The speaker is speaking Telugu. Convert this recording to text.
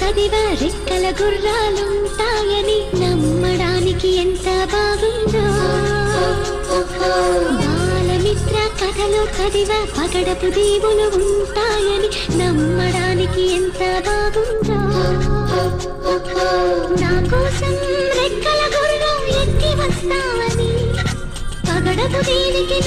చదివ రెక్కల గుర్రాలుంటాయని నమ్మడానికి ఎంత బాగుందో. బాలమిత్ర కథలో చదివ పగడపు దీవులు ఉంటాయని నమ్మడానికి ఎంత బాగుందో. నా కోసం రెక్కల గుర్రం ఎక్కి వస్తావని పగడపు దీనికి